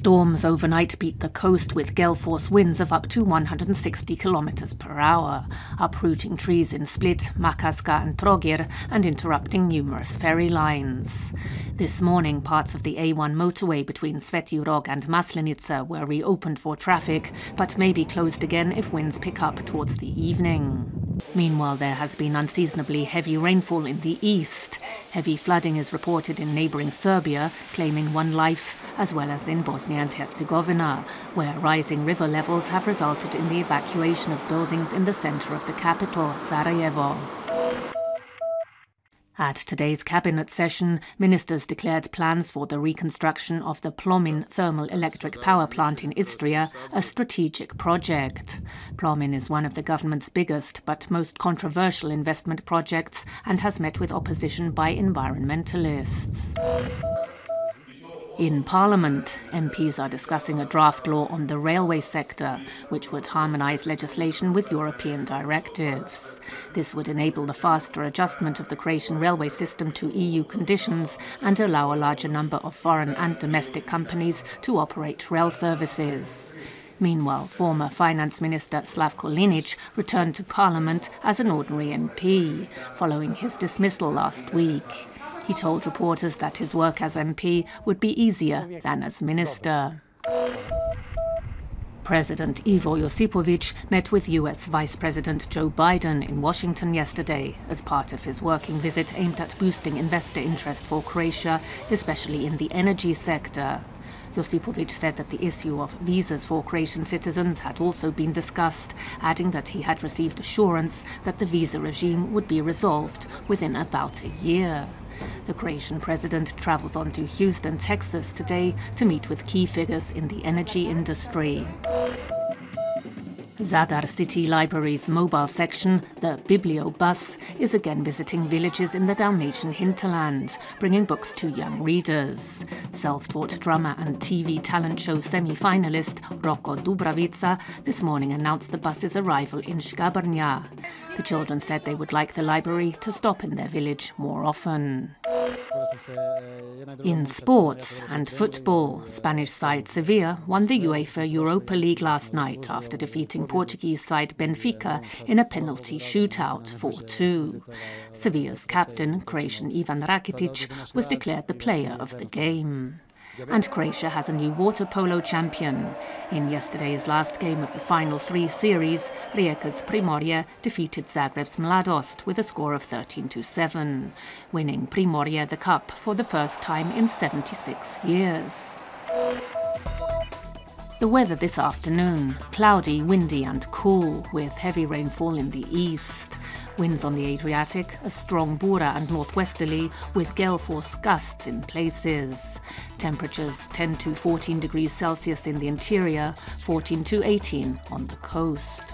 Storms overnight beat the coast with gale force winds of up to 160 kilometers per hour, uprooting trees in Split, Makarska and Trogir and interrupting numerous ferry lines. This morning, parts of the A1 motorway between Sveti Rog and Maslenica were reopened for traffic, but may be closed again if winds pick up towards the evening. Meanwhile, there has been unseasonably heavy rainfall in the east. Heavy flooding is reported in neighbouring Serbia, claiming one life, as well as in Bosnia and Herzegovina, where rising river levels have resulted in the evacuation of buildings in the centre of the capital, Sarajevo. At today's cabinet session, ministers declared plans for the reconstruction of the Plomin thermal electric power plant in Istria, a strategic project. Plomin is one of the government's biggest but most controversial investment projects and has met with opposition by environmentalists. In Parliament, MPs are discussing a draft law on the railway sector, which would harmonise legislation with European directives. This would enable the faster adjustment of the Croatian railway system to EU conditions and allow a larger number of foreign and domestic companies to operate rail services. Meanwhile, former Finance Minister Slavko Linic returned to Parliament as an ordinary MP, following his dismissal last week. He told reporters that his work as MP would be easier than as minister. President Ivo Josipovic met with US Vice President Joe Biden in Washington yesterday as part of his working visit aimed at boosting investor interest for Croatia, especially in the energy sector. Josipovic said that the issue of visas for Croatian citizens had also been discussed, adding that he had received assurance that the visa regime would be resolved within about a year. The Croatian president travels on to Houston, Texas today to meet with key figures in the energy industry. Zadar City Library's mobile section, the Bibliobus, is again visiting villages in the Dalmatian hinterland, bringing books to young readers. Self-taught drummer and TV talent show semi-finalist Roko Dubravica this morning announced the bus's arrival in Škabrnja. The children said they would like the library to stop in their village more often. In sports and football, Spanish side Sevilla won the UEFA Europa League last night after defeating Portuguese side Benfica in a penalty shootout 4-2. Sevilla's captain, Croatian Ivan Rakitic, was declared the player of the game. And Croatia has a new water polo champion. In yesterday's last game of the final three series, Rijeka's Primorje defeated Zagreb's Mladost with a score of 13-7, winning Primorje the cup for the first time in 76 years. The weather this afternoon: cloudy, windy and cool, with heavy rainfall in the east. Winds on the Adriatic, a strong bura and northwesterly, with gale force gusts in places. Temperatures 10 to 14 degrees Celsius in the interior, 14 to 18 on the coast.